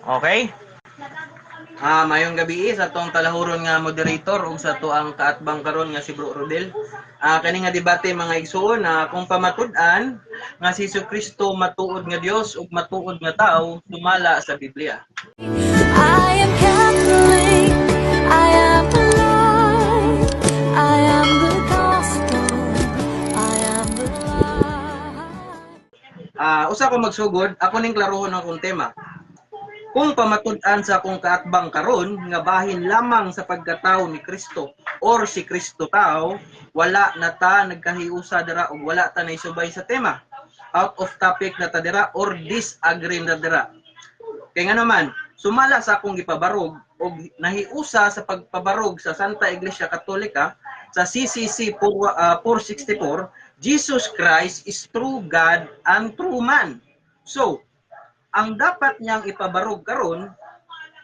Okay? Mayong gabi sa tong talahuron nga moderator ug sa to ang kaatbang karon nga si Bro Rodel. Kani nga debate mga igsoon kung pamatud-an nga si Jesucristo matuod nga Dios ug matuod nga tawo sumala sa Biblia. I am Catholic, I am alive, I am the gospel, I am the light. Usa ko magsugod, ako ning klarohon ang kong tema. Kung pamatud-an sa akong kaatbang karon nga bahin lamang sa pagkatao ni Kristo or si Kristo tao, wala na ta nagkahiusa dira ug wala ta naisubay sa tema. Out of topic na ta dira or disagree na dira. Kay nga naman, sumala sa akong gipabarog ug nahiusa sa pagpabarog sa Santa Iglesia Katolika sa CCC 464, Jesus Christ is true God and true man. So, ang dapat niyang ipabarog karon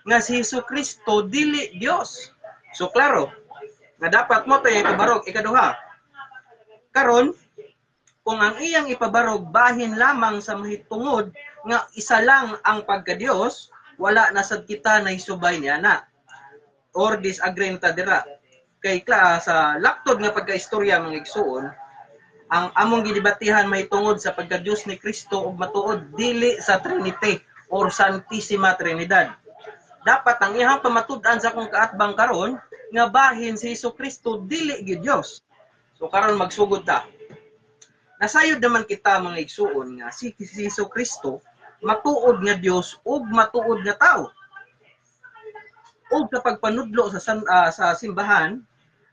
nga si Jesucristo dili Dios. So klaro, nga dapat mo tayo ipabarog ikaduha. Karon, kung ang iyang ipabarog bahin lamang sa mahitungod nga isa lang ang pagka-Dios, wala na sad kita na isubay niya na. Or disagree ta dira. Kay sa laktod nga pagkaistorya mga igsuon, ang among gidebatihan mahitungod sa pagka-Dios ni Kristo ug matuod dili sa Trinity or Santissima Trinidad. Dapat ang iyang pamatud-an sa akong kaatbang karon nga bahin si Jesucristo dili gyud Dios. So karon magsugod ta. Nasayod naman kita mga igsuon nga si Jesucristo matuod nga Dios ug matuod nga tawo. Ug sa pagpanudlo sa simbahan,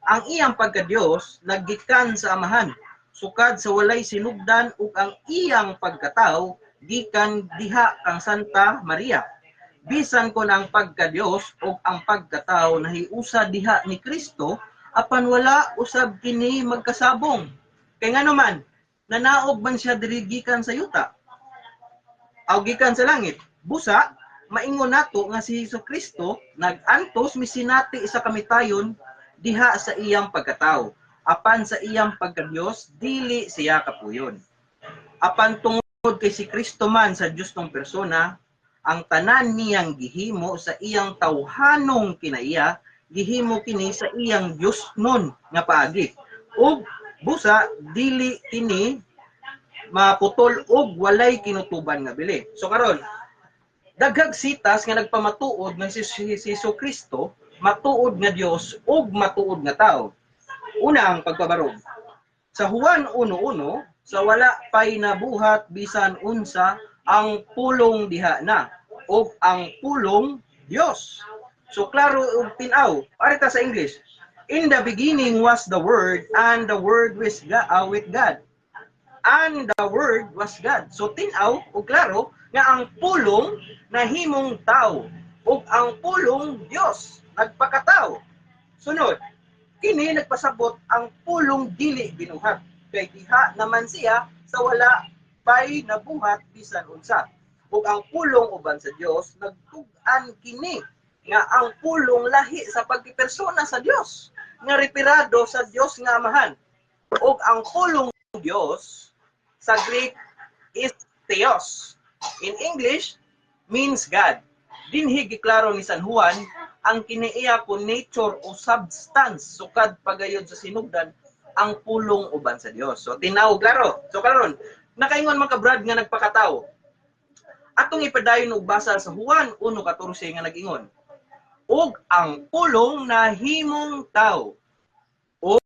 ang iyang pagka-Dios naggikan sa Amahan. Sukad sa walay sinugdan ug ang iyang pagkatao gikan diha kang Santa Maria. Bisan kon ang pagka-Dios ug ang pagkatao nahiusa diha ni Kristo apan wala usab kini magkasabong. Kay ngano nanaog man siya diri gikan sa yuta. Aw gikan sa langit. Busa maingon nato nga si Jesucristo nag-antos misinati sa kamitayon diha sa iyang pagkatao. Apan sa iyang pagka-Dios, dili siya kapuyon. Apan tungod kay si Kristo man sa Dios tong persona, ang tanan niyang gihimo sa iyang tawhanong kinaiya, gihimo kini sa iyang Dios nun nga paagi. Ug busa dili kini maputol ug walay kinutuban nga bili. So karon, daghag sitas nga nagpamatuod nga si Jesucristo, matuod nga Dios ug matuod nga tawo. Una ang pagpabarog. Sa Juan 1:1, sa wala pay nabuhat bisan unsa ang pulong diha na ug ang pulong Dios. So klaro ug tin-aw. Arita sa English. In the beginning was the Word and the Word was with God. And the Word was God. So tin-aw ug klaro nga ang pulong nahimong tao ug ang pulong Dios nagpakatao. Sunod, kini nagpasabot ang pulong dili binuhat. Kay diha naman siya sa wala pay nabuhat bisan unsa. Ug ang pulong uban sa Dios nagtug-an kini nga ang pulong lahi sa pagkipersona sa Dios nga reperado sa Dios nga Amahan. Ug ang pulong Dios sa Greek is Theos. In English means God. Dinhi giklaro ni San Juan ang kiniiya ko nature o substance sukad pagayod sa sinugdan ang pulong uban sa Dios. So tinaw klaro. So karon nakaingon man ka Brad nga nagpakatao. Atong ipadayon og basa sa Juan 1:14 nga nag-ingon. Og ang pulong nahimong tao. Og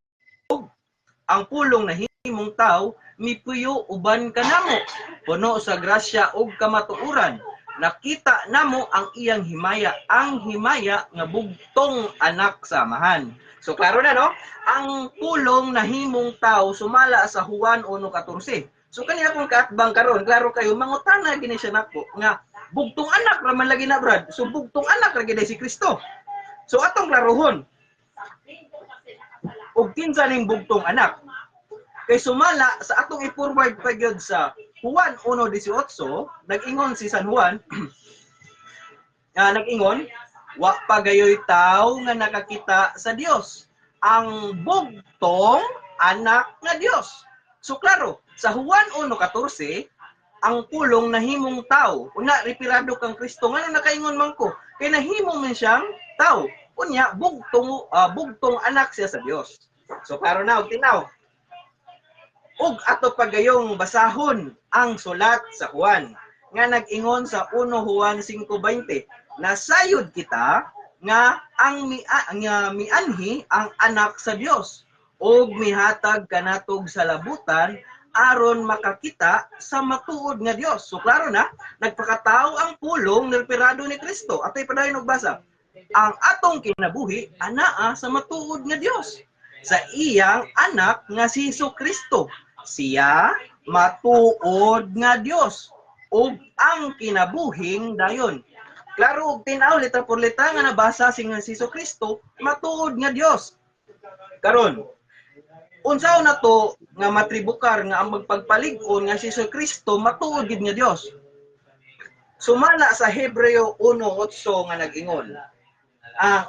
ang pulong nahimong tao mipuyo uban kanamo puno sa grasya ug kamatuoran. Nakita namo ang iyang himaya, ang himaya nga bugtong anak sa Amahan. So klaro na no, ang pulong nahimong tao sumala sa Juan 1:14. So kanina kung kaatbang karon, klaro kayo mangutana gini siya nako nga bugtong anak ra man lagi na Brad. So bugtong anak ra gid si Kristo. So atong klarohon. Og kinsa ning bugtong anak? Kay sumala sa atong i-forward pa gyud sa Juan 1:18, nag-ingon si San Juan, nag-ingon, wa pa gayoy tao nga nakakita sa Dios, ang bugtong anak nga Dios. So klaro, sa Juan 1:14, ang pulong nahimong tao. Una, repirado kang Kristo. Nga nakaingon man ko, kay nahimo man siyang tao. Unya, bugtong anak siya sa Dios. So, klaro na, tinaw. Ug ato pagayong basahon ang sulat sa Juan nga nag-ingon sa 1 Juan 5:20 na sayod kita nga ang mianhi ang anak sa Dios ug mihatag kanatog sa labutan aron makakita sa matuod nga Dios. So klaro na, nagpakatao ang pulong nirpirado ni Kristo. Ato'y padayon og basa. Ang atong kinabuhi anaa sa matuod nga Dios. Sa iyang anak nga si Jesu-Kristo. Siya matuod nga Dios ug ang kinabuhing dayon. Klaro og tinaw letra por letra nga nabasa si Jesu-Kristo matuod nga Dios. Karon, unsaon na to nga matribukar nga ang magpagpalig-on nga si Jesu-Kristo matuod gid nga Dios. Sumala sa Hebreo 1:8 nga nag-ingon.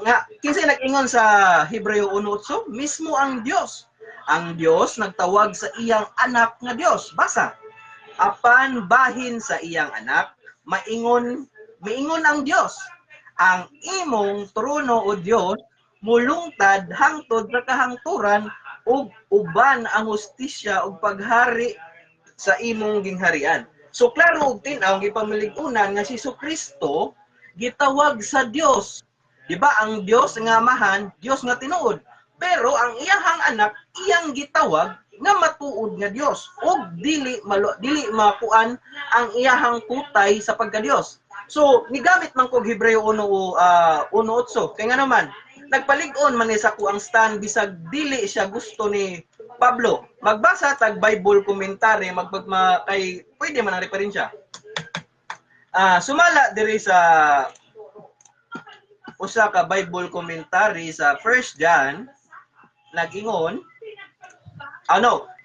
Nga kinsa nag-ingon sa Hebreo 1:8? Mismo ang Dios. Ang Dios nagtawag sa iyang anak nga Dios. Basa. Apan bahin sa iyang anak, maingon ang Dios. Ang imong trono o Dios mulungtad hangtod sa kahangturan ug uban ang hustisya ug paghari sa imong gingharian. So klaro og tin-aw gipamilig-unan nga si Jesu-Kristo gitawag sa Dios. Diba ang Dios nga amahan, Dios nga tinuod. Pero ang iyang anak iyang gitawag nga matuod nga Dios ug dili makuan ang iyang kutay sa pagka-Dios. So nigamit man kog Hebreo 1:8 kay nga naman nagpalig-on man ni sa ko ang stand bisag dili siya gusto ni Pablo. Magbasa tag Bible commentary kay pwede man ang referensya. Sumala diri sa usa ka Bible commentary sa 1 John nag-ingon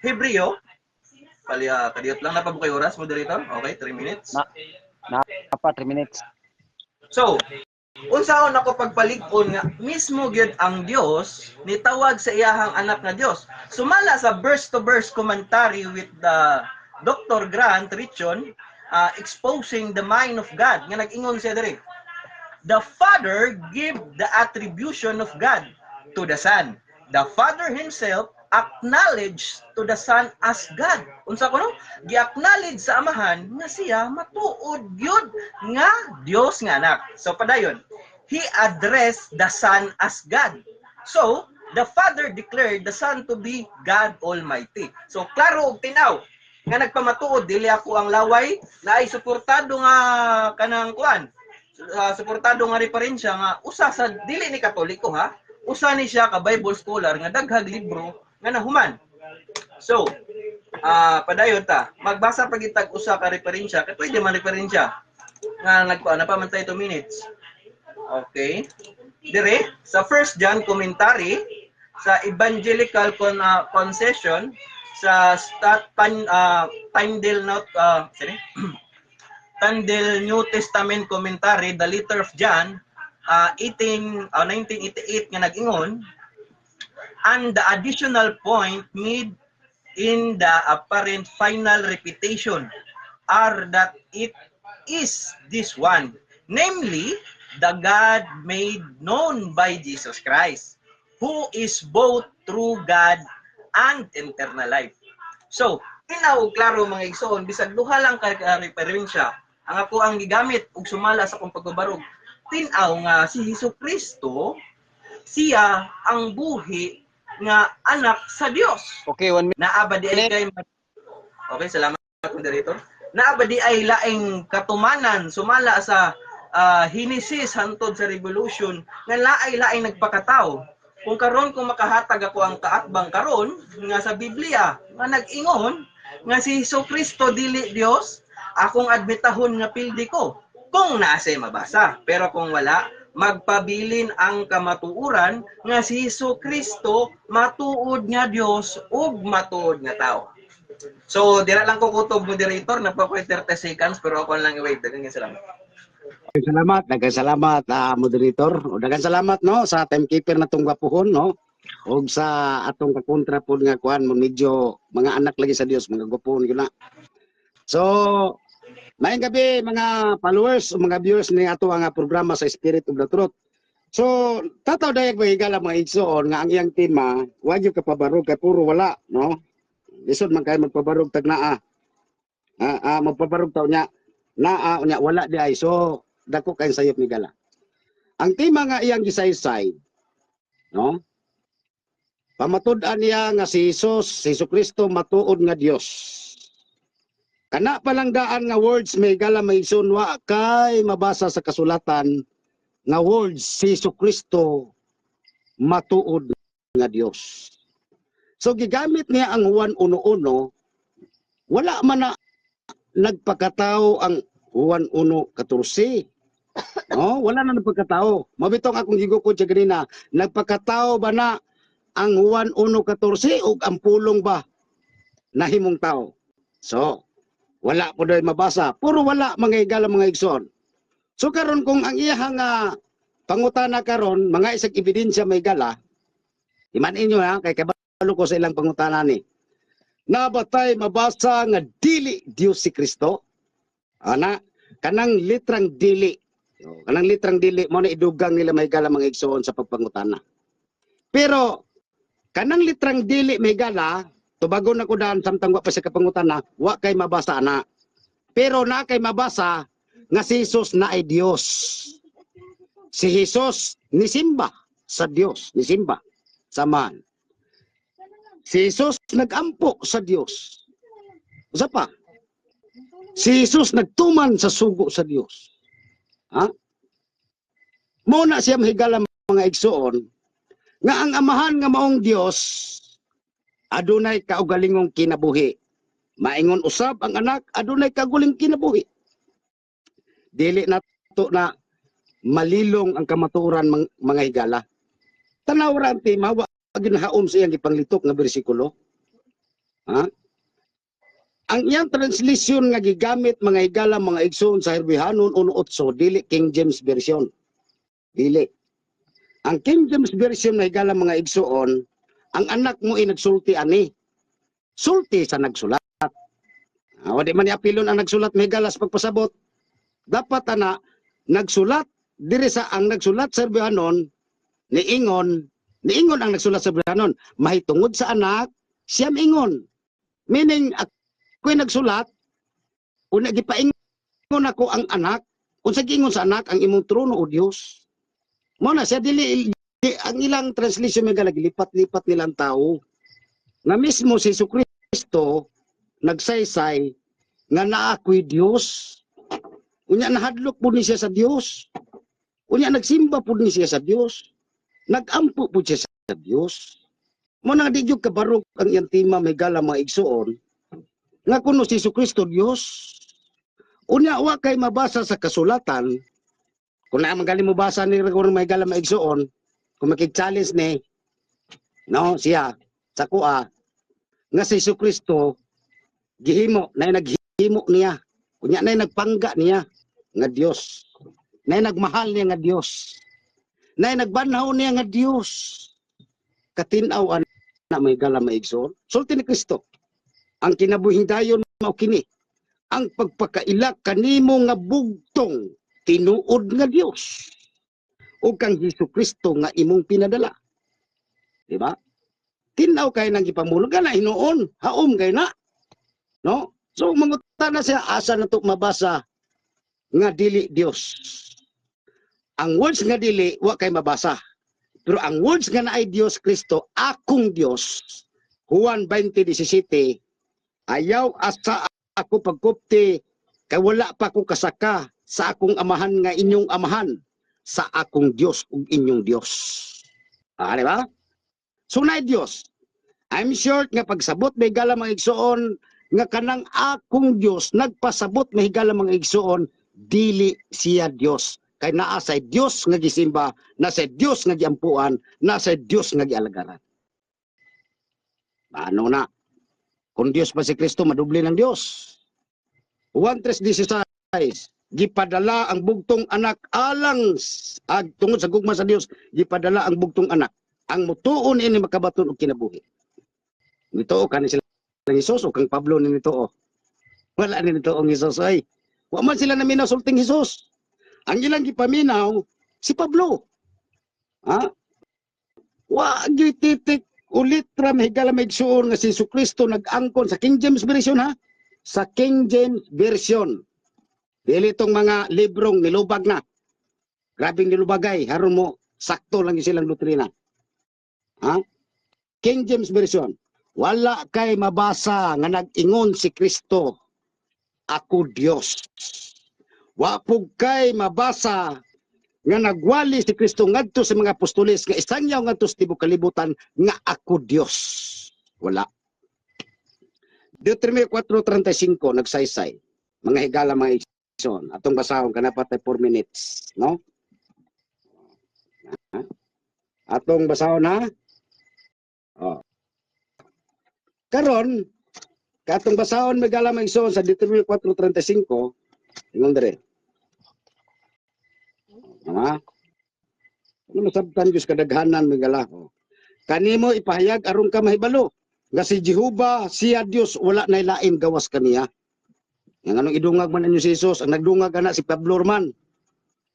Hebreo kadiyot lang napabukay oras moderator. Okay, 3 minutes. Apa 3 minutes. So, unsaon ako pagpalig-on nga mismo gyud ang Dios nitawag sa iyahang anak nga Dios. Sumala sa verse to verse commentary with the Dr. Grant Richon exposing the mind of God nga nag-ingon siya diri. The Father give the attribution of God to the Son. The Father himself acknowledge to the Son as God. Unsa kuno? Gi-acknowledge sa amahan nga siya matuod gyud nga Dios nga anak. So padayon, he addressed the Son as God. So, the Father declared the Son to be God Almighty. So klaro og tinaw nga nagpamatuod dili ako ang laway na ay suportado nga kanang kuan. Suportado nga referensya nga usa sa dili ni Katoliko ha. Usa ni siya ka Bible scholar nga daghag libro nga nahuman. So, padayon ta, magbasa pagitag usa ka referensya, kay pwede man referensya nga nagkuan pa man tayo 2 minutes. Okay. Dire sa 1 John commentary sa Evangelical Concession sa Tyndale Tyndale New Testament Commentary, the Letter of John 1988 nga nag-ingon, and the additional point made in the apparent final repetition are that it is this one, namely, the God made known by Jesus Christ, who is both true God and eternal life. So, tinaw klaro mga igsoon, bisag duha lang ka referensya, ang ako ang gigamit ug sumala sa akong pagbabarog. Tinaw nga si Jesu-Kristo, siya ang buhi nga anak sa Dios. Okay, 1 minute. Naabadi ay kay Okay, salamat moderator. Naabadi ay laing katumanan sumala sa Genesis hantod sa Revolution nga laay-laing nagpakatao. Kung karon kung makahatag ako ang kaatbang karon nga sa Biblia nga nag-ingon nga si Jesu-Kristo dili Dios, akong admitahon nga pildi ko kung naasay mabasa. Pero kung wala, magpabilin ang kamatuuran nga si Jesu-Kristo matuod nga Dios ug matuod nga tao. So, dira lang ko kutob moderator, nagpa-30 seconds pero ako lang i-wait. Daghang salamat. Daghang salamat moderator. O daghang salamat no sa timekeeper natong gwapuhon no. Og sa atong kakontra pod nga kuan medyo mga anak lagi sa Dios, mga gwapuhon gyud na. So, maayong gabi mga followers o mga viewers ni ato nga programa sa Spirit of the Truth. So, tataw dayag mahigala mga igsoon nga ang iyang tema, wag yung kapabarog kay puro wala, no? Lisod man kayo magpabarog tag naa. Magpabarog taw nya naa nya wala di ay. So, dako kay sayop ni gala. Ang tema nga iyang gisaysay, no? Pamatud-an niya nga si Kristo matuod nga Dios. Kana palang daan nga words may gala may sunwa kay mabasa sa kasulatan nga words si Kristo matuod nga Dios. So gigamit niya ang Juan 1:1, wala man na nagpakatao ang Juan 1:14. No, wala na nagpakatao. Mabitong akong gigukod sa ganina, nagpakatao ba na ang Juan 1:14 o ang pulong ba nahimong tao? So, wala po doon mabasa. Puro wala mga higala mga igsoon. So karon kung ang iyang pangutana karon mga isang ebidensya may gala, imanin nyo ha, kay kabalo ko sa ilang pangutana ni. Nabatay mabasa nga dili Dios si Kristo? Ana, kanang litrang dili. Kanang litrang dili mo na idugang nila may gala mga igsoon sa pagpangutana. Pero kanang litrang dili may gala, tubago na ko daan samtang wa pa sa kapangutana, wa kay mabasa na. Pero na kay mabasa nga si Jesus na ay Dios. Si Jesus nisimba sa Dios, nisimba sa man. Si Jesus nagampo sa Dios. Usa pa? Si Jesus nagtuman sa sugo sa Dios. Ha? Mao na siya mahigala mga igsoon nga ang amahan nga maong Dios adunay kaugalingong kinabuhi. Maingon usab ang anak, adunay kaugaling kinabuhi. Dili nato na malilong ang kamatuoran mga higala. Tanaw ra ang tema, wa ginhaom sa iyang ipanglitok nga bersikulo. Ha? Ang iyang translation nga gigamit mga higala mga igsoon sa Herbihanon 1:8, dili King James Version. Dili. Ang King James Version na higala mga igsoon, ang anak mo ay nagsulti ani. Sulti sa nagsulat. Wadi man iapilon ang nagsulat may galas pagpasabot. Dapat ana nagsulat diri sa ang nagsulat sa Herbihanon niingon ang nagsulat sa Herbihanon mahitungod sa anak siya miingon. Meaning ako'y nagsulat una gipaingon ako ang anak unsa giingon sa anak ang imong trono o Dios. Mo na siya dili ang ilang translation may gilipat-lipat nilang tao. Nga mismo si Kristo nagsaysay nga naako'y Dios. Unya nahadlok po ni siya sa Dios. Unya nagsimba po ni siya sa Dios. Nagampo po siya sa Dios. Mo nang di gyud kabarog ang iyang tema may gala mga igsoon nga kuno si Kristo Dios. Unya wa kay mabasa sa kasulatan. Kung na magaling mo basa ni Rigor may gala mga igsoon, kung makig-challenge ni no siya sa kuha nga si Kristo gihimo na naghimo niya kunya na nagpangga niya nga Dios na nagmahal niya nga Dios na nagbanhaw niya nga Dios katinaw na may gala maigsoon sulti ni Kristo ang kinabuhing dayon mao kini ang pagpakaila kanimo nga bugtong tinuod nga Dios o kang Kristo nga imong pinadala. Di ba? Tinaw kay nang ipamulog na hinuon, haom kay na. No? So mangutan na siya asa na to mabasa nga dili Dios. Ang words nga dili wa kay mabasa. Pero ang words nga naay Dios Kristo, akong Dios. Juan 20:17, ayaw asa ako pagkupti kay wala pa ko kasaka sa akong amahan nga inyong amahan. Sa akong Dios ug inyong Dios. Di ba? So na Dios. I'm sure nga pagsabot may gala mga igsoon nga kanang akong Dios nagpasabot may gala mga igsoon dili siya Dios. Kay naa sa Dios nga gisimba, na sa Dios nga giampuan, na sa Dios nga gialagaran. Ano na? Kung Dios pa si Kristo madubli ng Dios. Juan 3:16 gipadala ang bugtong anak alang tungod sa gugma sa Dios gipadala ang bugtong anak ang mutuon ini makabaton og kinabuhi nito kan sila ng Hesus o kang Pablo nito Wala ni toong Hesus ay. Wa man sila naminaw sulting Hesus. Ang ilang gipaminaw si Pablo. Ha? Wa gyud titik ulit ra mahigala maigsuon nga si Jesucristo nag-angkon sa King James version ha. Sa King James version. Dili tong mga librong nilubag na. Grabing nilubagay haron mo sakto lang silang doktrina. Ha? King James version. Wala kay mabasa nga nag-ingon si Kristo, ako Dios. Wa pug kay mabasa nga nagwali si Kristo ngadto sa mga apostoles nga isangyaw ngadto sa tibuok kalibutan nga ako Dios. Wala. Deuteronomy 4:35 nagsaysay. Mga higala mga igsoon. Atong basahon kanapatay 4 minutes, no? Atong basahon na. Oh. Karon katong basahon megala mga igsoon sa Deuteronomy 4:35 ingon dire. Ha? Ano masabtan Diyos kadaghanan megala. Oh. Kanimo ipahayag aron ka mahibalo nga si Jehova siya Dios wala nay lain gawas kaniya. Yang anong idungag man inyo si Jesus ang nagdungag ana si Pablo man.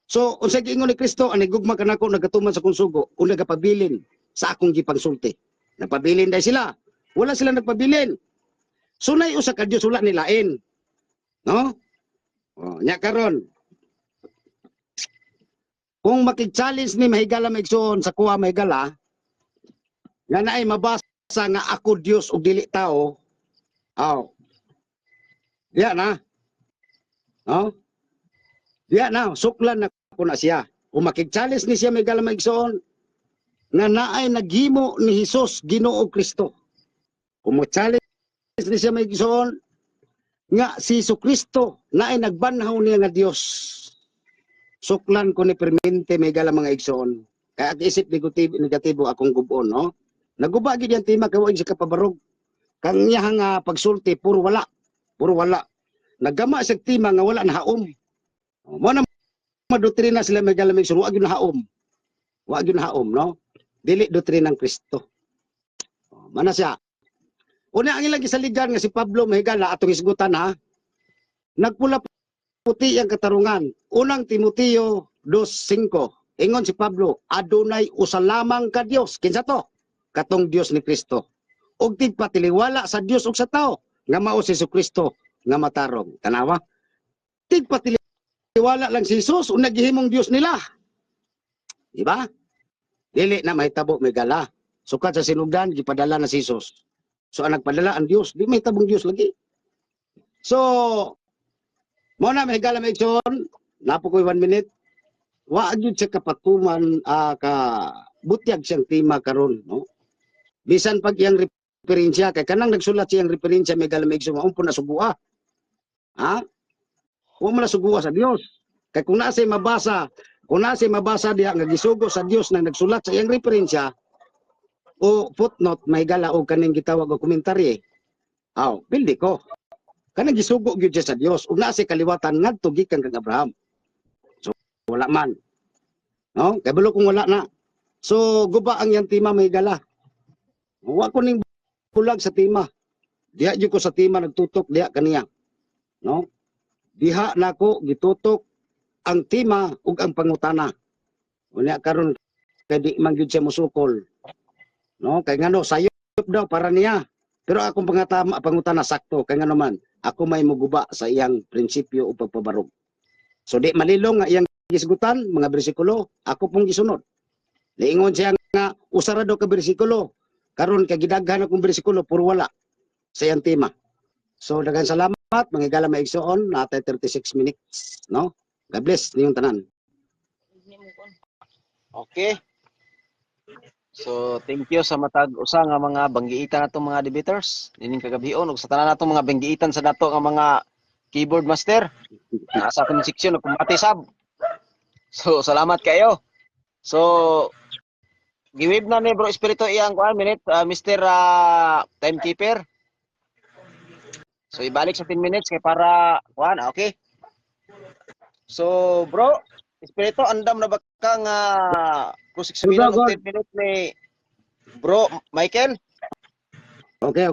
So unsay giingon ni Kristo ang nagugma kanako nagatuman sa konsugo o nagapabilin sa akong gipangsulti. Nagpabilin dai sila. Wala sila nagpabilin. Sunay usa ka Dios wala ni lain. No? Oh, nya karon. Kung makig-challenge ni mahigala maigsoon sa kuha mahigala nga naay mabasa nga ako Dios ug dili tao. Aw. Diya na. No? Diya na suklan na ko na siya. Kung makig-challenge ni siya mahigala maigsoon nga naay naghimo ni Hesus Ginoo Kristo. Kung mo-challenge ni siya may gisuon nga si Jesucristo na ay nagbanhaw niya nga Dios. Suklan ko ni permente may gala mga igsoon. Kaya isip negatibo akong gubon, no? Naguba gid yang tema kay sa kapabarog. Kang niya nga pagsulti puro wala. Puro wala. Nagama sa tema nga wala na haom. Mo na madoktrina sila may gala may igsoon, wa gyud na haom. Wa gyud na haom, no? Dili doktrina ng Kristo. Mana siya? Una ang ilang gisaligan nga si Pablo mahigala atong isgutan ha. Nagpula puti ang katarungan. Unang Timoteo 2:5. Ingon si Pablo, adunay usa lamang ka Dios. Kinsa to? Katong Dios ni Kristo. Ug tigpatiliwala sa Dios ug sa tao nga mao si Jesucristo nga matarong. Tanawa? Tigpatiliwala lang si Jesus ug naghihimong Dios nila. Di ba? Dili na mahitabo mahigala. Sukat sa sinugdan gipadala na si Jesus. So ang nagpadala ang Dios, di may tabong Dios lagi. So, mo na mahigala may igsoon, napo ko 1 minute. Wa gyud siya kapatuman ka butyag siyang tema karon, no? Bisan pag iyang referensya kay kanang nagsulat siyang referensya mahigala may igsoon, maumpo na suguha. Ha? Wa man na suguha sa Dios. Kay kung nasay mabasa diha nga gisugo sa Dios nang nagsulat sa iyang referensya, o footnote may gala o kaning gitawag og komentarye. Aw, pildi ko. Kanang gisugo gyud sa Dios ug naa say kaliwatan ngadto gikan kang Abraham. So wala man. No? Kabalo kung wala na. So guba ang yang tema may gala. Wa ko ning bulag sa tema. Diha gyud ko sa tema nagtutok diha kaniya. No? Diha nako gitutok ang tema ug ang pangutana. Unya karon kay di man gyud siya musukol. No, kay ngano sayop daw para niya. Pero akong pangutana sakto kay ngano man ako may muguba sa iyang prinsipyo o pagpabarog. So di malilong nga iyang gisgutan mga bersikulo, ako pong gisunod. Liingon siya nga usara daw ka bersikulo. Karon kay gidaghan akong bersikulo puro wala sa iyang tema. So daghang salamat mga higala maigsoon natay 36 minutes, no? God bless niyong tanan. Okay. So, thank you sa matag usa nga mga banggiitan natong mga debaters. Dining kagabion ug sa tanan natong mga banggiitan sa dato nga mga keyboard master. Nasa akong seksyon ug kumati sab. So, salamat kayo. So, giwib na ni Bro Espiritu iyang kuan minute Mr. Timekeeper. So, ibalik sa 10 minutes kay para kuan, okay? So, Bro Espiritu, andam na ba ka nga Kusik sabihin ng 10 minutes ni Bro Michael? Okay.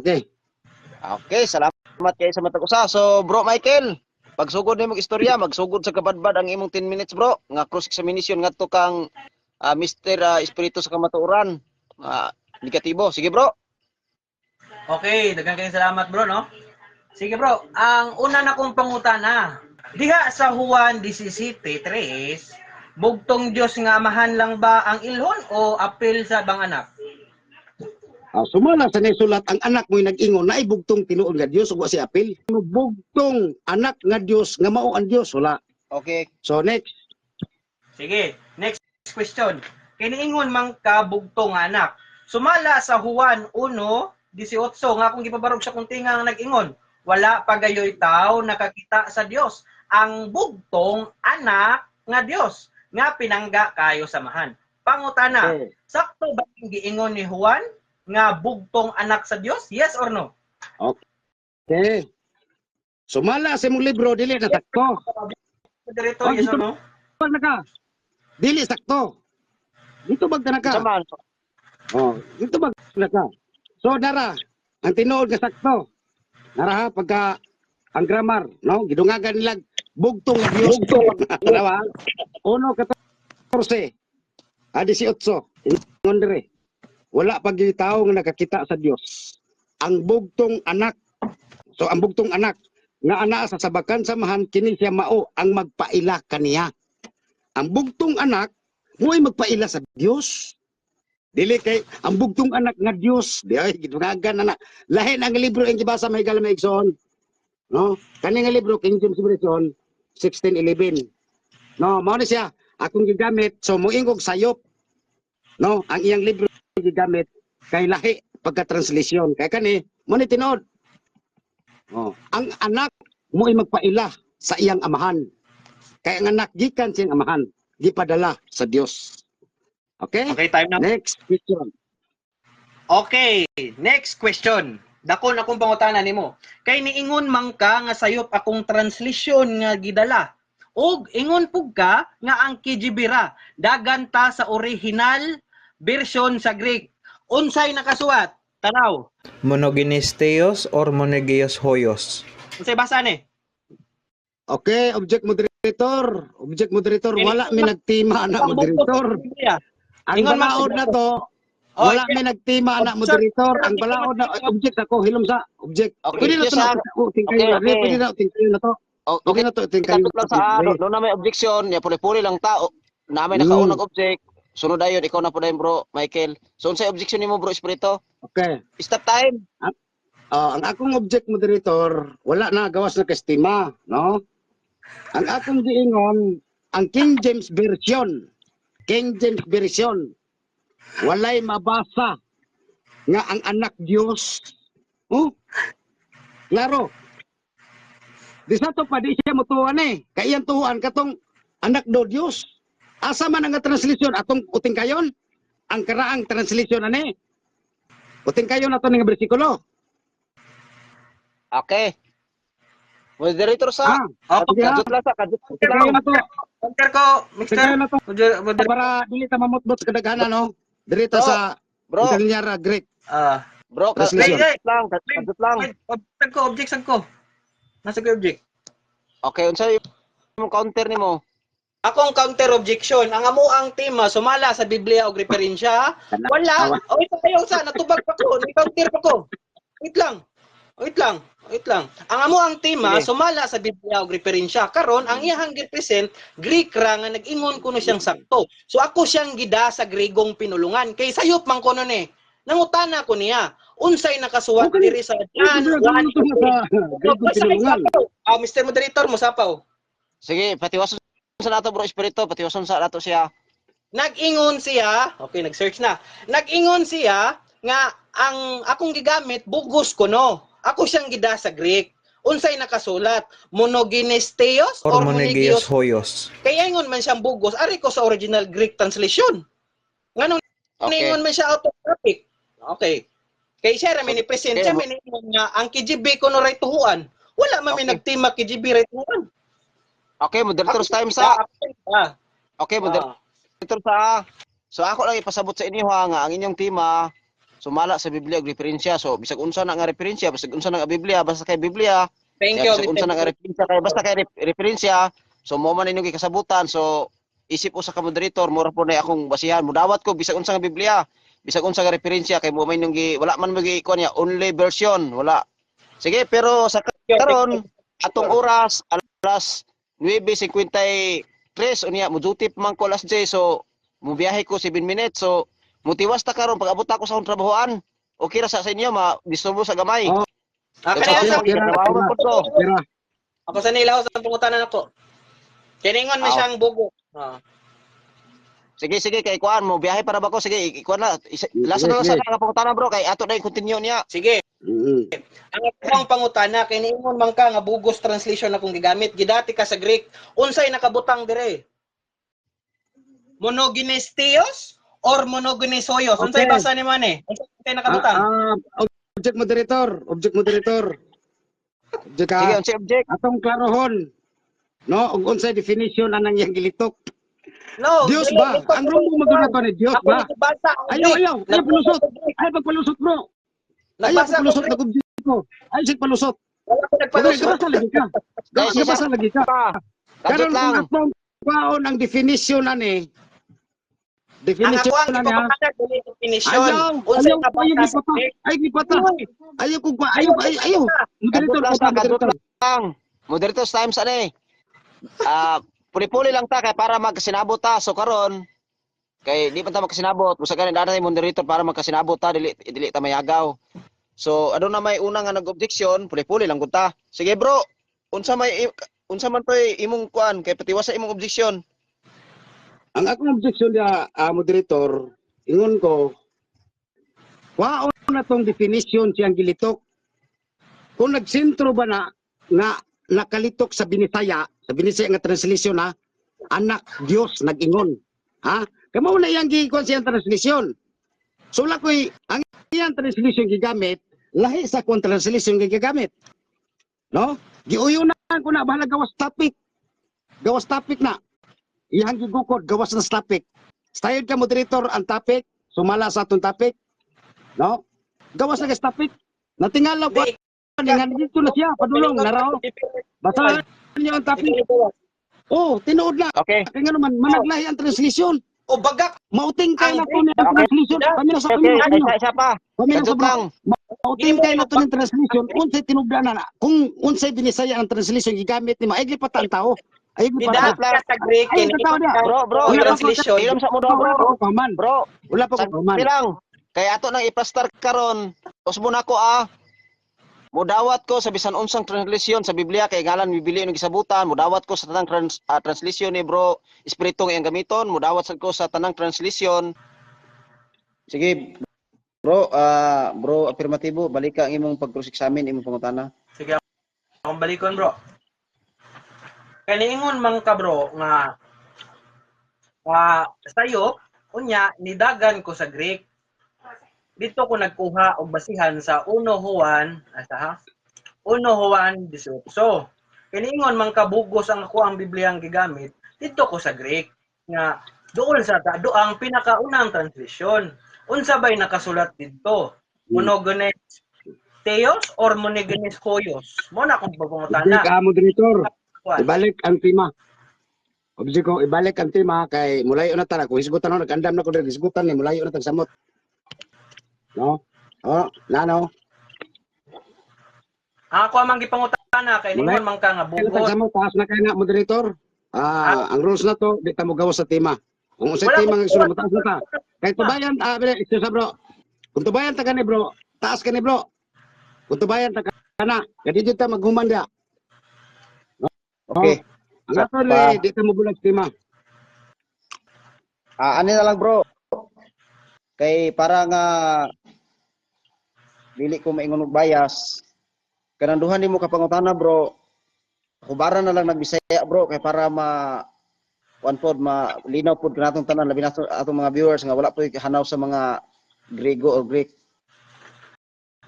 Okay, salamat. Salamat kayo sa matag usa. So, Bro Michael, pagsugod nimo istorya, magsugod sa kabadbad ang imong 10 minutes, bro. Nga cross examination ngadto kang Mr. Espiritu sa kamatuoran. Negatibo. Sige, bro. Okay, daghang kayong salamat bro, no? Sige bro, ang una na kong pangutana, diha sa Juan 17:3, bugtong Dios nga amahan lang ba ang ilhon o apil sa bang anak? Sumala sa nisulat ang anak mo'y nag-ingon na ibugtong tinuod nga Dios ug wa si apil. Bugtong anak nga Dios nga mao ang Dios wala. Okay. So next. Sige, next question. Kiniingon man ka bugtong nga anak. Sumala sa Juan 1:18 nga kung gipabarog sa kuntinga nga nag-ingon, wala pagayoy tao nakakita sa Dios. Ang bugtong anak nga Dios nga pinangga kayo samahan. Pangutana, Okay. sakto ba ang giingon ni Juan nga bugtong anak sa Dios? Yes or no? Okay. Sumala sa imong libro dili na sakto. Direkto, Oh, yes dito or no? Bag na ka. Dili sakto. Dito bag na ka. Saman. Dito bag na ka. So dara, ang tinuod nga sakto. Nara ha pagka ang grammar, no? Gidungagan nila bugtong nga Dios. Dalawa. 1:14. 18. Ingon dire. Wala pag tao nga nakakita sa Dios. Ang bugtong anak. So ang bugtong anak nga ana sa sabakan samahan kini siya mao ang magpaila kaniya. Ang bugtong anak mo'y magpaila sa Dios. Dili kay ang bugtong anak nga Dios, di ay gidungagan na. Lahin ang libro ang gibasa may galamay igsoon. No? Kani nga libro King James Version 16:11. No, mao ni siya akong gigamit so moingog sayop. No, ang iyang libro gigamit kay lahi pagka translation. Kay kani mo ni tinuod. Ang anak mo'y magpaila sa iyang amahan. Kay ang anak gikan siyang amahan, gipadala sa Dios. Okay? Okay, time na. Next question. Okay, next question. Dako na akong pangutana nimo. Kay niingon man ka nga sayop akong translation nga gidala. Og ingon pug ka nga ang KJV ra dagan ta sa original version sa Greek. Unsay nakasuwat? Tanaw. Monogenes or monogeos hoyos. Unsay basa ni? Okay, object moderator. Object moderator, wala may nagtima anak moderator. Ang Ingon man balaod si- na to, Oh, wala may nagtima anak moderator. Ang balaod na object ako, hilom sa object. Okay, Pwede na to yes, na tingkayo na. okay. Pwede na tingkayo na to. Okay. Okay na to tingkayo. Katulad lang sa ano, doon na may objection, ya puli-puli lang tao. Na may nakaunang object. Sunod ayon, ikaw na po dayon, bro, Michael. So, unsay objection nimo, bro, Espiritu? Okay. Stop time. Ang akong object moderator, wala na gawas na kastima, no? Ang akong giingon, ang King James Version, walay mabasa nga ang anak Dios. Klaro. Di sa to pa di siya mutuan kay iyang tuan katong anak do Dios. Asa man ang translation atong uting kayon? Ang karaang translation ani. Uting kayon ato nga bersikulo. Okay. Moderator sa. Okay, Kadjut lang sa, kadjut Kayo lang. na to. Counter ko, Mr. Kayo na to. Moder- Para dili ta mamutbot sa kadaghanan no. Dirito Bro, sa Bro, Italiara Greek. bro, Translation. kadjut lang. Objection ko. Nasa ko object. Okay, unsay imong counter nimo? Akong counter objection, ang amo ang tema sumala sa Biblia og referensya, wala. O ito kayo sa natubag pa ko, ni counter pa ko. Wait lang. Ang amo ang tema Sige. sumala sa Biblia og referensya. Karon ang iyang represent Greek ra nga nag-ingon kuno siyang sakto. So ako siyang gida sa Gregong pinulungan. Kay sayop man kuno ni. Nangutana ko niya, unsay nakasuwat Okay. diri sa John 1. Mr. Moderator mo sapaw. Sige, patiwason sa nato, bro, Espiritu, patiwason sa nato siya. Nag-ingon siya, okay, nag-search na. Nag-ingon siya nga ang akong gigamit bugos ko no. Ako siyang gida sa Greek. Unsay nakasulat? Monogenes theos Or or monogeos monogeos? hoyos. Kaya ingon man siyang bugos, ari ko sa original Greek translation. Nganong Okay. ingon man siya autographic. Okay. Kay siya ra may present Okay, siya may ingon nga ang KGB ko no right tuhuan. Wala man may Okay. nagtima KGB right tuhuan. Okay, moderator's time sa. Ah. Okay, moderator sa. So ako lang ipasabot sa inyo ha nga ang inyong tema sumala sa Biblia og referensya. So bisag unsa na nga referensya, bisag unsa na nga Biblia, basta kay Biblia. Thank Kaya you. bisag unsa na nga referensya kay basta kay referensya. So mo man inyong gikasabutan. So isip usa ka moderator, mura po na akong basihan. Mudawat ko bisag unsa nga Biblia, bisag unsa nga referensya kay mo man inyong wala man magi kuan niya only version, wala. Sige, pero sa karon atong oras alas 9:53 unya muduty pa man ko alas 10, so mubiyahe ko 7 minutes. So mutiwas ta karon pag abot ako sa akong trabahoan. Okay ra sa inyo disturbo sa gamay. Oh. Kaya sa Tira. ako sa nilaw sa pangutanan ako. Kiningon man siyang bugo. Sige kay kuan mo biyahe para ba ko, sige ikuan na last na lang sa nga pangutana bro kay ato na yung continue niya. Sige. Ang akong pangutana kay niingon man ka nga bugos translation akong gigamit. Gidati ka sa Greek, unsay nakabutang dire? Monogenes or monogenes hoyos? Unsay Okay. basa ni man eh? Unsay nakabutang? Object moderator. Object Sige unsa object? atong klarohon. No, ug unsay definition anang iyang gilitok? No, Dios ba? Ang rumbo magulato ni Dios Ako ba? nagbasa. Ayaw palusot. Ayaw pagpalusot bro. Ayaw Nagbasa pagpalusot ko. na object ko. Ayaw sig palusot. Wala ko nagpalusot. Gabasa lagi ka. Gabasa lagi ka. Kadot Karon lang. kung atong kwaon ang definition ani. Ang Definition ako ang ani ha. ipapakita dili definition. Ayaw, Unsay ayaw nabasa sa gipata. Greek? Ayaw gipata. Ayaw kung ayaw. Moderator Kadot pa lang, moderator. Moderators times ani. Puli-puli lang ta kay para magkasinabot ta. So karon kay di pa ta magkasinabot, usa ka ni dana moderator para magkasinabot ta dili ta mayagaw. So ano na may una nga nag-objection, puli-puli lang gud ta. Sige bro, unsa man toy imong kuan kay patiwas sa imong objection. Ang akong objection dia moderator, ingon ko kwaon na tong definition siyang gilitok. Kung nagsentro ba na nga nakalitok sa Binisaya nga translation ha, anak Dios nag-ingon. Ha? Kamo na iyang gikuan siyang translation. So lakoy ang iyang translation gigamit, lahi sa kung translation gigamit. No? Giuyunan ko na bahala gawas topic. Gawas topic na. Iyang gigukod gawas na topic. Style ka moderator ang topic, sumala sa atong topic. No? Gawas na topic. Natingala ko nga dito na siya, padulong naraw. Basahan niyo ang topic. Oh, tinuod na. Okay. Kaya nga naman, managlahi ang translation. O bagak. Mauting kayo na ito ng Okay. translation. Kami na sa Okay, kami. isa pa. Kami na sa Kadot lang. Mauting kayo na ito ng translation. Unsay tinubdan na. Kung unsay binisaya ang translation, gigamit ni maigli pa ang tao. Ayigli pa Didati ka sa Greek. Ay, tao niya. Bro, Ang translation. Ilam sa mo daw Wala pa bro. ko paman. Bro, Wala pa ko paman. lang. Kaya ato nang ipastar karon. Usbo na ko Mudawat ko sa bisan unsang translation sa Biblia kay ngalan bibili ng gisabutan. Mudawat ko sa tanang translation ni bro. Espiritu nga iyang gamiton. Mudawat sad ko sa tanang translation. Sige, bro, bro afirmatibo, balik ka ang imong pag-cross-examine imong pangutana. Sige, akong balikon bro. Kaniingon man ka bro nga sayo unya nidagan ko sa Greek. Dito ko nagkuha og basihan sa 1 Juan 18. Kaniingon man ka bugos ang ako ang Biblia ang gigamit. Dito ko sa Greek nga dool sa ang pinakaunang translation. Unsa bay nakasulat dito? Monogenes theos or monogenes hoyos? Mo na akong pagpangutana. Ka moderator. Ibalik ang tema. Obje ko ibalik ang tema kay mulayo na tara ko isgutan na nagandam na ko diri isgutan ni mulayo na tag samot. No? Oh, nano. Ako ang gipangutana kay ningon man ka nga Tag bugos. samot taas na kay na moderator. Ang rules na to di ta mo gawas sa tema. Kung sa Wala tema ko- nga sulod taas na ta. Kay tubayan excuse bro. Kung tubayan ta kani bro, taas kani bro. Kung tubayan ta kana, kadi dito ta maghuman dia. Okay. Ang ato ni di ta mo bulag sa tema. Ano na lang bro. Kay para nga dili ko maingon og bias. Kanang duhan nimo ka pangutana bro. Kubaran na lang nagbisaya bro kay para pod malinaw pod kanatong tanan labi na atong mga viewers nga wala po hanaw sa mga Grego o Greek.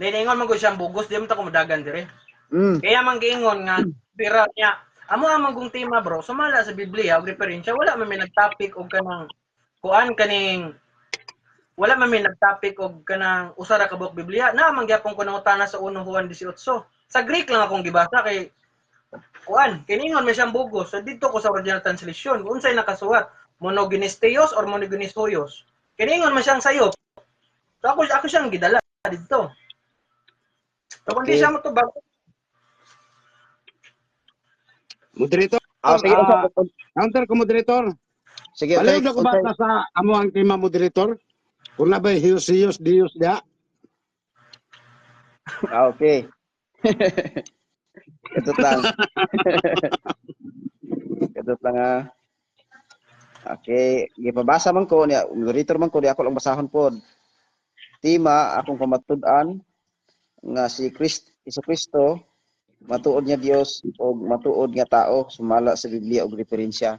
Ningon man ko siyang bugos, di mo ta kumadagan dire. Mm. Kaya man giingon nga pira niya. Amo amang kong tema bro, sumala sa Biblia og referensya wala man may nagtopic og kanang kuan kaning wala man may nag-topic og kanang usa ra ka buok Biblia na mangyapon ko nangutana sa 1 Juan 18. Sa Greek lang akong gibasa kay kuan, kiningon may siyang bugos. So dito ko sa original translation, unsay nakasuwat, monogenes or monogenes hoyos. Kiningon man siyang sayop. So ako siyang gidala dito. So kung di Okay. siya motubag, Moderator, Sige, counter ko moderator. sige, Baliw na ko bata sa amo ang tema moderator. Kung na ba hiyos Dios dia. Okay. Ito lang. Ito lang Okay, gipabasa man ko niya, moderator man ko di ako lang basahon pod. Tima akong pamatud-an nga si Kristo matuod niya Dios o matuod nga tao sumala sa Biblia og referensya.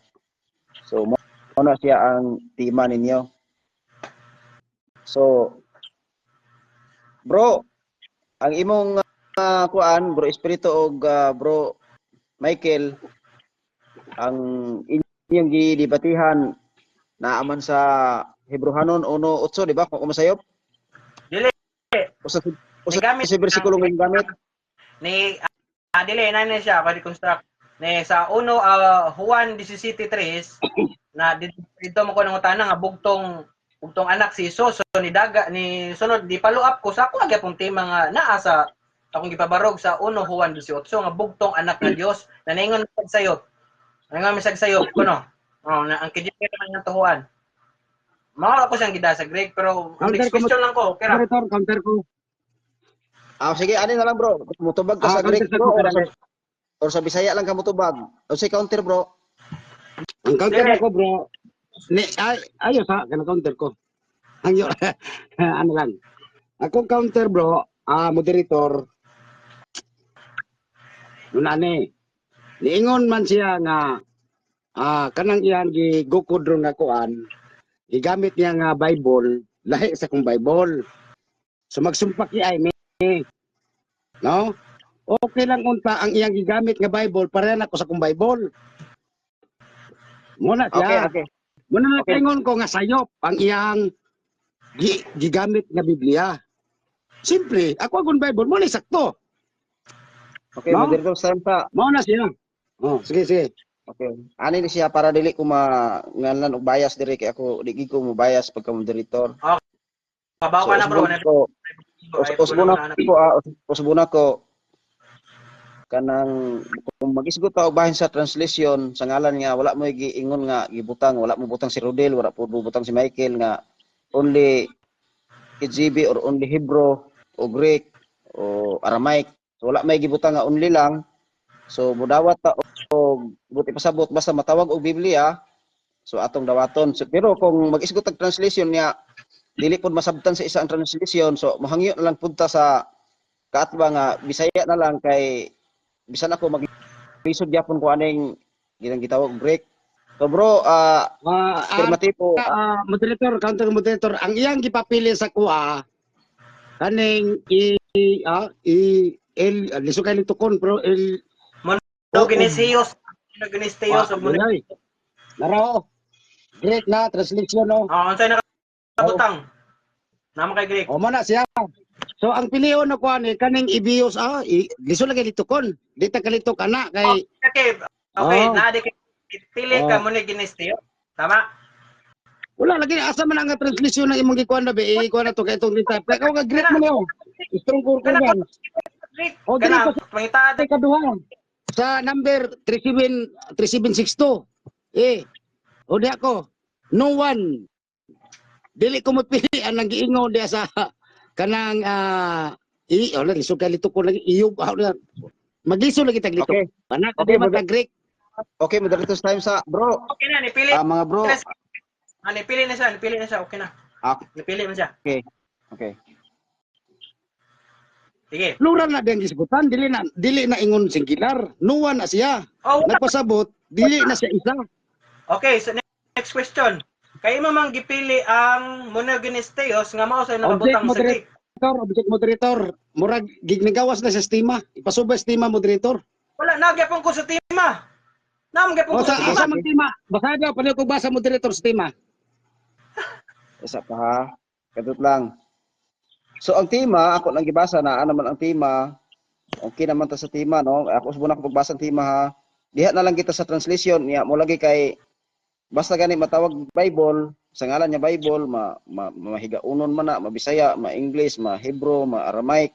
So mo na siya ang tima ninyo. So bro, ang imong kuan bro Espiritu og bro Michael ang inyong gidebatihan naaman sa Hebrehanon 1:8 di ba kung masayop? dili Usa Gamit sa bersikulo nga gamit. ni dili na siya pa construct ni sa 1 Juan 17:3 na dito mo ko nangutana nga bugtong anak si Jesus so ni daga ni sunod di follow up ko sa ako gyapon tema nga naa sa akong gipabarog sa 1 Juan 18 nga bugtong anak nga Dios na naingon misag sayop. Naingon misag sayop kuno. Na ang kidyo naman ng tuhuan. Mao ako siyang gida sa Greek pero ang next question lang ko kaya Moderator, counter ko. Sige, ani na lang bro. Mutubag ka sa Greek counter bro ko. or sa Bisaya lang ka mutubag. O sa counter bro. Ang counter ko bro. Ayos ha, kanang counter ko. Ang ano lang. Ako counter bro, moderator. Nunani. Niingon man siya nga kanang iyang gigukod ron nga kuan. Gigamit niya nga Bible, lahi sa kong Bible. So magsumpak niya ay no? Okay lang unta ang iyang gigamit nga Bible pareha na ko sa kong Bible. Muna siya. Okay. Muna Okay. natingon ko nga sayop ang iyang gigamit nga Biblia. Simple, ako akong Bible, muna sakto. Okay, No? moderator sa Muna siya. Sige. Okay. Ani ni siya para dili ko ngalan og bias diri kay ako di ko mo bias pagka moderator. pabaw ka na bro na Usbuna ko kanang kung mag-isgot ta og bahin sa translation sa ngalan nga wala mo giingon nga gibutang wala mo butang si Rodel wala po butang si Michael nga only KJV or only Hebrew o Greek o Aramaic. So wala may gibutang nga only lang. So mudawat ta og buti pasabot basta matawag og Biblia. So atong dawaton. So, pero kung mag-isgot og translation niya dili pud masabtan sa isang translation so mahangyo na lang punta sa kaatba nga Bisaya na lang kay bisan ako mag-lisod gyapon ko aning ginang gitawag og Greek. So bro, affirmatibo. Moderator, counter moderator, ang iyang gipapili sa kuha kaning lisukay ni tukon pero Monogenes Theos Naro. Greek na translation no. unsay nakabutang nama kay Greek O mana siya. So ang pilion na kuha ni kaning ibios liso lagi litukon. Di ta kalitok ana kay okay na di pili ka Monogenes Theos tama wala lagi asa man ang translation ng imong gikuan na be ikuan na to kay itong type. Kay ka Greek mo niyo. Strong core ko yan. Greek O dili kana pa pangitad sa kaduha. Sa number 3762. O di ako. No one. Dili ko mapili ang giingon diya sa kanang wala lisod kay litukon lagi iyog Magiso lagi taglito. Okay. Panak Okay, okay, mata Greek. Okay, moderator time sa bro. okay na nipili Mga bro. nipili na siya okay na nipili man siya Okay. sige Plural na din gisgutan, dili na ingon singular. No one na siya. Nagpasabot, dili na siya isa. okay so next question kay mo mang gipili ang Monogenes Theos nga mao sa nakabutang sa Greek Object moderator, murag gignagawas na sa estima. Ipasubay estima moderator. wala nagyapon ko sa tema nagyapon O ko sa sa tema asa man tema? Basada pa ko basa moderator sa tema. Isa pa ha. Kadot lang. So ang tema ako nang gibasa na naman ang tema. Okay naman ta sa tema no. Ako subon ako pagbasa ang tema ha. Diha na lang kita sa translation niya mo lagi kay basta gani matawag Bible sa ngalan niya Bible mahigaunon man na mabisaya, ma-English, ma-Hebrew, ma-Aramaic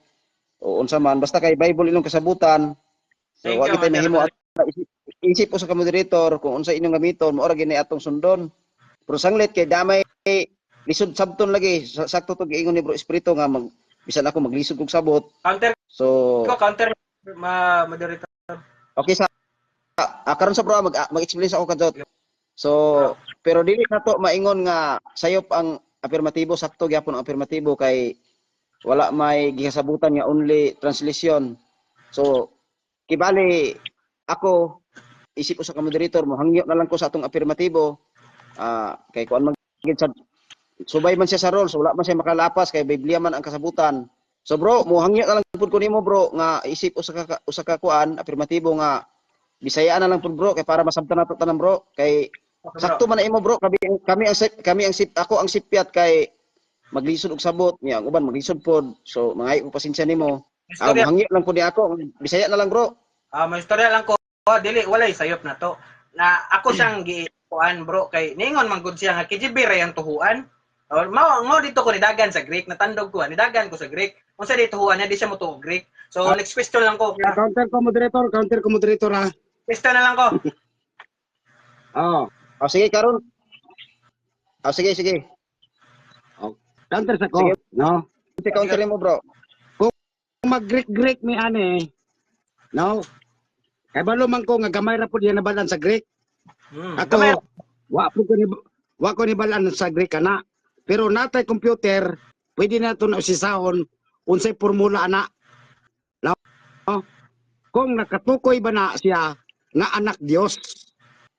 o unsa man basta kay Bible inyong kasabutan. So Thank wa you, kita Mother mahimo Mary. isip po sa moderator kung unsa inyong gamiton mo ora gini atong sundon. Pero sanglit kay damay lisod sabton lagi sakto to giingon ni Bro Espiritu nga bisan ako maglisod kog sabot. Counter So ko, counter, moderator. okay sa karon sa bro mag-explain sa ako kadto. So pero dili nato maingon nga sayop ang afirmatibo sakto gyapon ang afirmatibo kay wala may gisabutan nga only translation. So kibali ako isip ko sa moderator mo hangyo na lang ko sa atong afirmatibo kay kuan man gid sa subay man siya sa rules, wala man siya makalapas kay Biblia man ang kasabutan. So bro, muhangya na lang pud ko nimo bro nga isip usa ka kuan afirmatibo nga Bisaya na lang pud bro kay para masabtan nato tanan bro kay Okay, sakto man na imo bro kami ang ako ang sipyat kay maglisod og sabot niya ang uban maglisod pod. So mangay ko pasensya nimo. Istorya, Muhangya lang pud ni ako. Bisaya na lang bro. may istorya lang ko. Dili, walay sayop na to. Na ako siyang giikuan bro kay ningon man gud siya nga KGB ra ang tuhuan. Mao dito ko nidagan sa Greek, natandog ko, nidagan ko sa Greek. Unsa dito tuhuan niya, di siya mo tuog Greek. So next question lang ko. Counter ko moderator ha. Question na lang ko. Oh, Sige karon. Sige. counter sa ko, Sige. no? Si counter mo bro. Kung mag-Greek mi ane, no? Kay balo man ko nga gamay ra pud yan nabalan sa Greek. Gamay. Ako wa ko ni balan sa Greek ana. Pero natay computer, pwede na ito na usisahon unsay formula ana. No? Kung nakatukoy ba na siya nga anak Dios.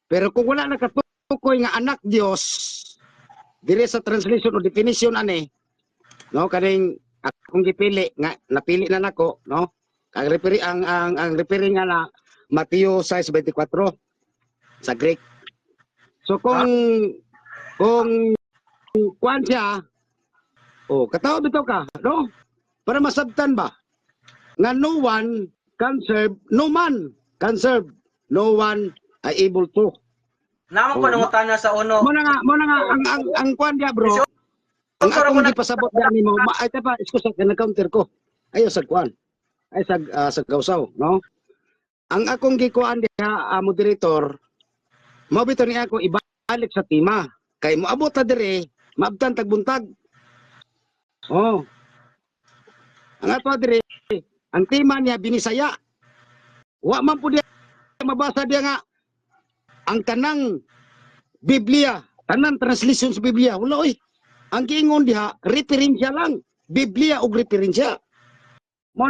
Pero kung wala nakatukoy nga anak Dios, dire sa translation o definition ani, no, kaning akong gipili nga napili na nako, no? Ang referring nga na Mateo 6:24 sa Greek. So kung kuan siya, katawa bitaw ka, no? Para masabtan ba? Nga no one can serve, no man can serve, no one are able to. Namo ko nangutana sa uno. Mo na nga ang kuan dia bro. Ang Sponsor ako akong na gipasabot dia nimo, ay ta pa, excuse na counter ko. Ayo sa kuan. Ay sa gawsaw, no? Ang akong gikuan dia moderator, mo bitaw ni ako ibalik sa tima. Kay moabot ta dire, maabtan tagbuntag. Oh. Ang ato dire, ang tema niya binisaya. Wa man pud mabasa dia nga ang tanang Biblia, tanang translation sa Biblia. Wala oy. Ang giingon diha, referensya lang. Biblia og referensya. Mo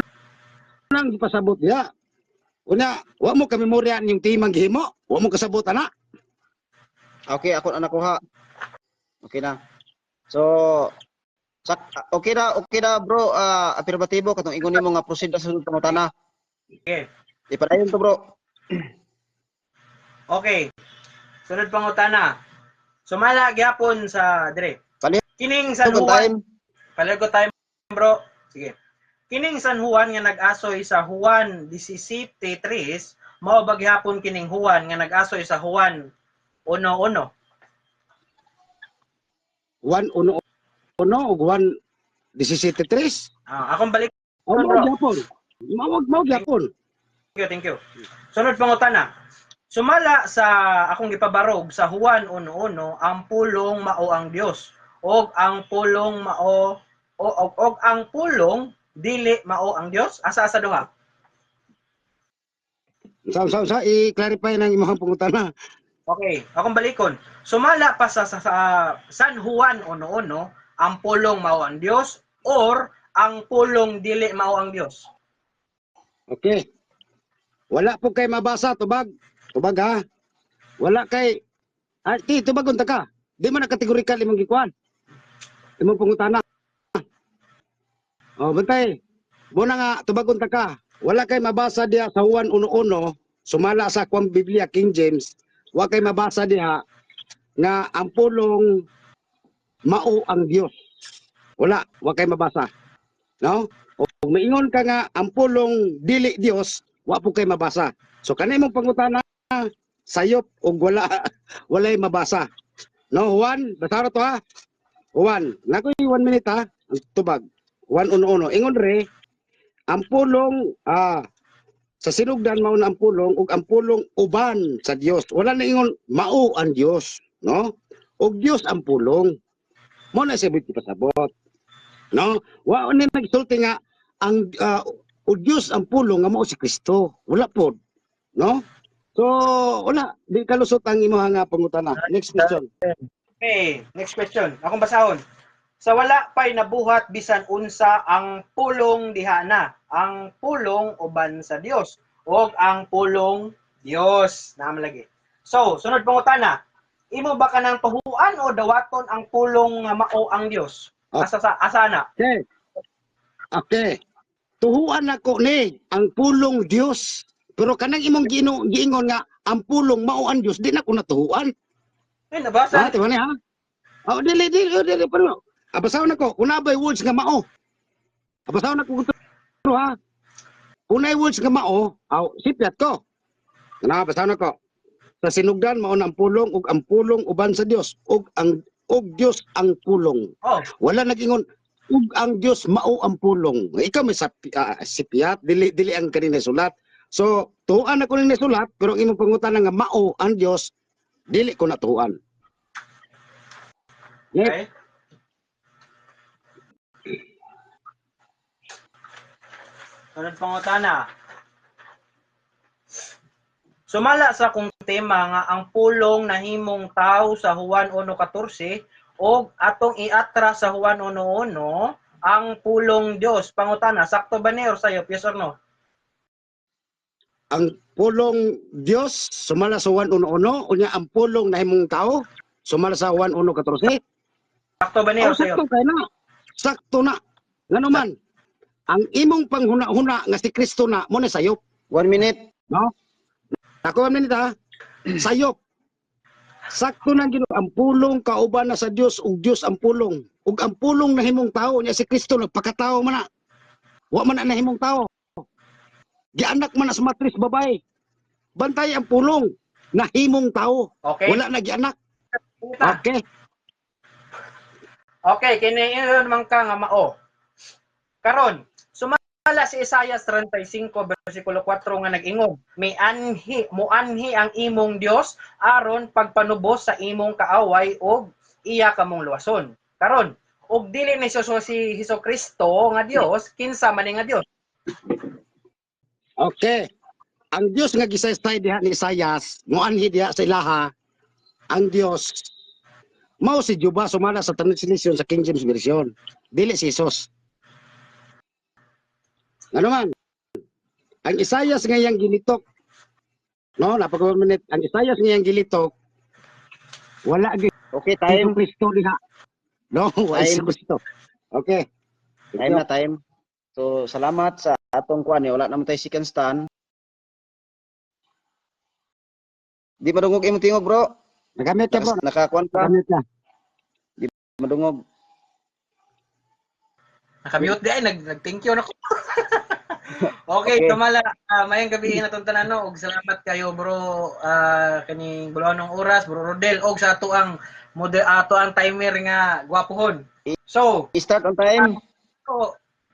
nang ipasabot diha. Una, wa mo ka memorya yung timang gihimo, wa mo kasabot ana. Okay, ako na nakuha. Okay na. So okay na bro, afirmatibo katong ingon nimo nga proceed sa sunod pangutana. Okay. Ipadayon to bro. Okay. Sunod pangutana. Sumala gyapon sa dire. Kining San Juan. Palego time bro. Sige. Kining San Juan nga nag-asoy sa Juan 17:3, mao ba gyapon kining Juan nga nag-asoy sa Juan 1:1? 1:1 ug 1:17:3. Akong balik Mao bro. gyapon. Mao gyapon. Thank you. Sunod pangutana. Sumala sa akong gipabarog sa Juan 1:1, ang pulong mao ang Dios. Og ang pulong mao og ang pulong dili mao ang Dios. Asa duha? Sa i-clarify nang imong pangutana. Okay, akong balikon. Sumala pa sa San Juan 1:1, ang pulong mao ang Dios or ang pulong dili mao ang Dios. Okay. Wala po kay mabasa tubag. Tubag ha. Wala kay tubag unta ka. Di man kategorikal imong gikuan. Imong pangutana. Bantay. Muna nga tubag unta ka. Wala kay mabasa diha sa Juan 1:1, sumala sa akong Biblia King James, wa kay mabasa diha nga ang pulong mao ang Dios. Wala, wa kay mabasa. No? O maingon ka nga ang pulong dili Dios, wa po kay mabasa. So kanay mong pangutana sayop og wala walay mabasa. No, Juan, basa ra to ha. Juan, nakoy 1 minute ha. Ang tubag. Juan 1:1. Ingon re ang pulong sa sinugdan mao na ang pulong ug ang pulong uban sa Dios. Wala na ingon mao ang Dios, no? Og Dios ang pulong. Mo na siya pasabot. No? Wa ni nagsulti nga ang o Dios ang pulong nga mao si Kristo. Wala pod. No? So wala di kalusot ang imong nga pangutana. Next question. Okay, next question. Akong basahon. Sa wala pay nabuhat bisan unsa ang pulong diha na. Ang pulong uban sa Dios o ang pulong Dios na lagi. So, sunod pangutana. Imo ba kanang tuhuan o dawaton ang pulong nga mao ang Dios? Asana. Okay. Okay. Tuhuan ako ni ang pulong Dios. Pero kanang imong giingon nga ang pulong mao ang Dios, di na ko natuhuan. Ay, nabasa. Tiba ni ha? Oh, dili pero. Abasahon nako, kuna bay words nga mao. Abasahon nako kuno ha. Kunay words nga mao, sipyat ko. Kana abasahon nako. Sa sinugdan mao ang pulong ug ang pulong uban sa Dios ug Dios ang pulong. Oh. Wala nagingon ug ang Dios mao ang pulong. Ikaw may sipyat dili ang kanina sulat. So tuan ako ni sulat pero ang imong pangutana nga mao ang Dios dili ko natuan. Okay. Sunod pangutana. Sumala sa kung tema nga ang pulong nahimong tao sa Juan 1:14 og atong iatra sa Juan 1:1 ang pulong Dios. Pangutana, sakto ba ni or sayo? Yes or no? Ang pulong Dios sumala sa 1:1 unya ang pulong nahimong tao sumala sa 1:14. Sakto ba ni or sayo? Sakto kay na. Sakto na. Ngano man? Ang imong panghuna-huna nga si Kristo na mo na sayop. 1 minute. No? Ako man nita. Sayop. Sakto na gino ang pulong kauban na sa Dios ug Dios ang pulong. Ug ang pulong nahimong tao nya si Kristo nagpakatao man na. Wa man na nahimong tao. Gianak man na sa matris babae. Bantay ang pulong nahimong tao. Okay. Wala na gianak. Okay. Okay, kini man ka nga mao. Karon, sumala si Isaiah 35 bersikulo 4 nga nag-ingon, muanhi ang imong Dios aron pagpanubos sa imong kaaway og iya kamong luwason. Karon, og dili ni si Hesukristo nga Dios, kinsa man nga Dios? Okay. Ang Dios nga gisaystay diha ni Isaias, muanhi diha sa ilaha, ang Dios mao si Juba sumala sa translation sa King James Version. Dili si Jesus. Ano man? Ang Isaias nga yang gilitok. No, napag-minute. Ang Isaias nga yang gilitok. Wala gyud Okay, Time time. Kristo diha. No, wala si Time. Kristo. Okay. Time na time. So, salamat sa atong kuan ni wala naman tayo second stand. Di madungog imong tingog, bro. Nagamit ka po. Nakakuan ka. Nagamit ka. Madungog. Nakamute di ay nag-thank you nako. Okay, Okay. tumala mayang gabi na tong tanan no og salamat kayo bro kaning bulawong oras bro Rodel og sa ato ang timer nga gwapohon. So, I-start on time.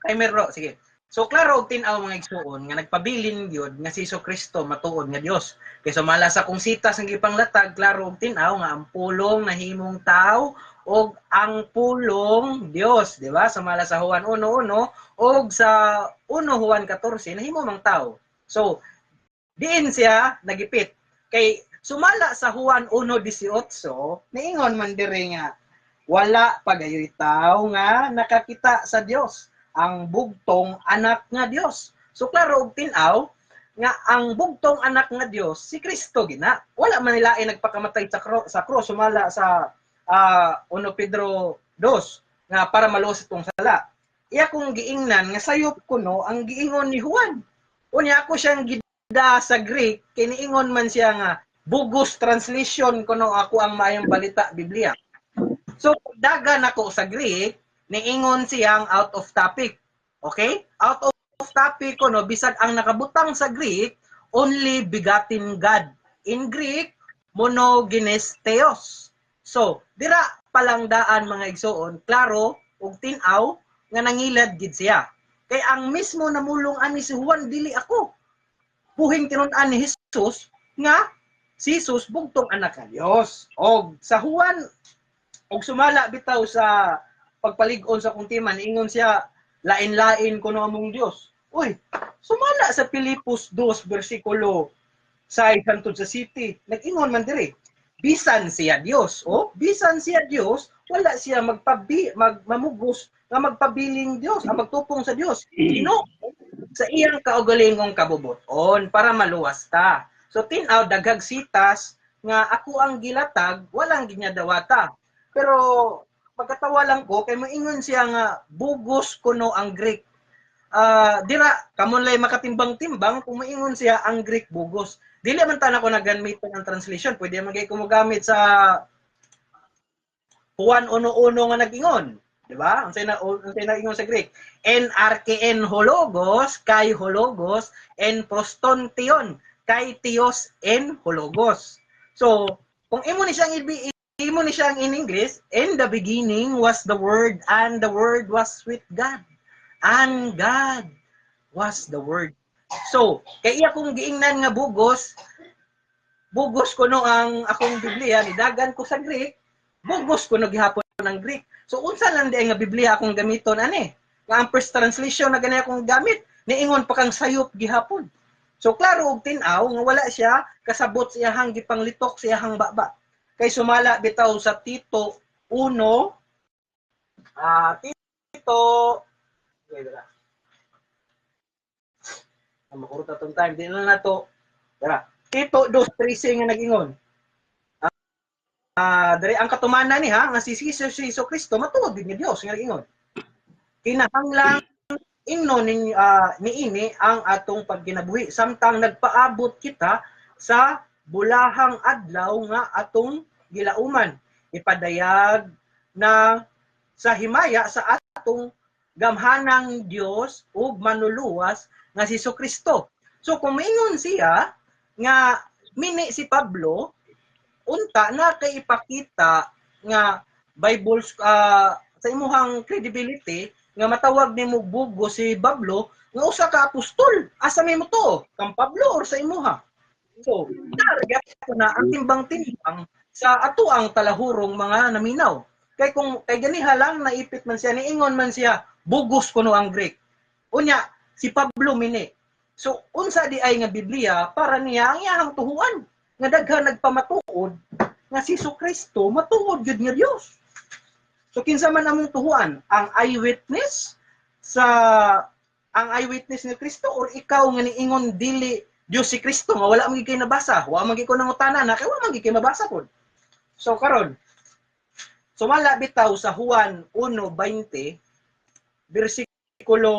timer bro, sige. So klaro og tin-aw mga igsuon nga nagpabilin gyud nga si Hesukristo matuod nga Dios. Kay sumala sa kung sitas ang gipanglatag klaro og tin-aw nga ang pulong nahimong tao og ang pulong Dios, di ba? Sumala sa Juan 1:1 og sa 1 Juan 14 nahimo mang tao. So diin siya nagipit kay sumala sa Juan 1:18 niingon man diri nga wala pagayoy tao nga nakakita sa Dios, ang bugtong anak nga Dios. So klaro og tin-aw nga ang bugtong anak nga Dios si Kristo gina. Wala man nila ay nagpakamatay sa cross sumala sa 1 Pedro 2 nga para maluwas itong sala. Iya kong giingnan nga sayop kuno ang giingon ni Juan. Unya ako siyang gida sa Greek kay niingon man siya nga bogus translation kuno ako ang maayong balita Biblia. So dagan ako sa Greek niingon siyang out of topic. Okay? Out of topic ko no, bisag ang nakabutang sa Greek, only begotten God. In Greek, monogenes theos. So, dira palangdaan mga igsoon, klaro ug tin-aw nga nangilad gid siya. Kay ang mismo namulong ani si Juan dili ako. Buhing tinun-an ni Jesus nga si Jesus bugtong anak ka Dios. Og sa Juan og sumala bitaw sa pagpalig-on sa kuntiman, ingon siya lain-lain kuno among Dios. Uy, sumala sa Filipos 2 bersikulo 6 hangtod sa city. Nag-ingon man diri, bisan siya Dios. O, bisan siya Dios, wala siya mamugos nga magpabiling Dios, ang magtupong sa Dios. Sino? Sa iyang kaugalingong kabubuton para maluwas ta. So tin-aw daghag sitas nga ako ang gilatag, walang ginyadawata. Pero pagkatawa lang ko kay moingon siya nga bugos kuno ang Greek. Dira kamon lay makatimbang-timbang kung moingon siya ang Greek bugos. Dili man ta nako nagamit ang translation, pwede man gyud ko mogamit sa Juan 1:1 nga nag-ingon, di ba? Unsay na ingon sa Greek? NRK hologos kay hologos en proston tion kay theos en hologos. So, kung imo ni siyang in English, in the beginning was the word and the word was with God. And God was the word. So, kay iya kung giingnan nga bugos ko no ang akong Biblia, nidagan ko sa Greek, bugos ko no gihapon ng Greek. So, unsa lang di nga Biblia akong gamiton, ani? Nga ang first translation na ganyan akong gamit, niingon pa kang sayop gihapon. So, klaro og tin-aw, nga wala siya, kasabot siya hang gipanglitok siya hang baba. Kay sumala bitaw sa Tito 1, Tito, makurot atong time, di na to. Dara. Tito 2:13 nga nag-ingon. Dere ang katumanan ni nga si Hesus Kristo matuod gid nga Dios nga nag-ingon. Kinahanglang ingnon niini ang atong pagkinabuhi samtang nagpaabot kita sa bulahang adlaw nga atong gilauman. Ipadayag na sa himaya sa atong gamhanang Dios ug manuluwas nga si Kristo. So kung maingon siya nga mini si Pablo, unta na kay ipakita nga Bible sa imuhang credibility nga matawag nimo bugo si Pablo nga usa ka apostol. Asa may mo to? Kang Pablo or sa imuha? So, target ko na ang timbang-timbang sa ato ang talahurong mga naminaw. Kay ganiha lang naipit man siya, niingon man siya, bugos kuno ang Greek. Unya, si Pablo mini. So, unsa di ay nga Biblia para niya ang iyang tuhuan. Nga daghan nagpamatuod nga si Kristo matuod gyud nga Dios. So kinsa man among tuhuan, ang eyewitness ni Kristo or ikaw nga niingon dili Dios si Kristo nga wala man gid kay nabasa, wa man gid ko nangutana na kay wa man gid kay mabasa pod. So karon sumala bitaw sa Juan 1:20 bersikulo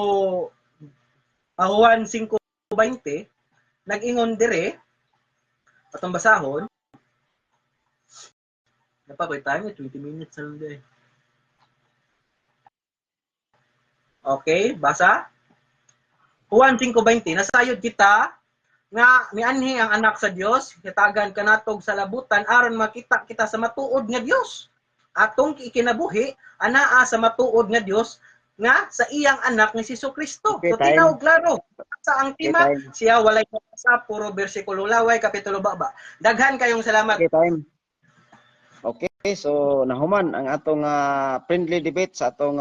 Juan 5:20 nag-ingon dire atong basahon. Napaboy tayo, 20 minutes na lang din. Okay, basa. Juan 5:20, nasayod kita nga mianhi ang anak sa Dios, kitagan kanatog sa labutan aron makita kita sa matuod nga Dios. Atong ikinabuhi anaa sa matuod nga Dios nga sa iyang anak ni Kristo. So tinaw klaro sa ang tema siya walay sa puro bersikulo laway kapitulo baba. Daghan kayong salamat. Okay, so nahuman ang atong friendly debate sa atong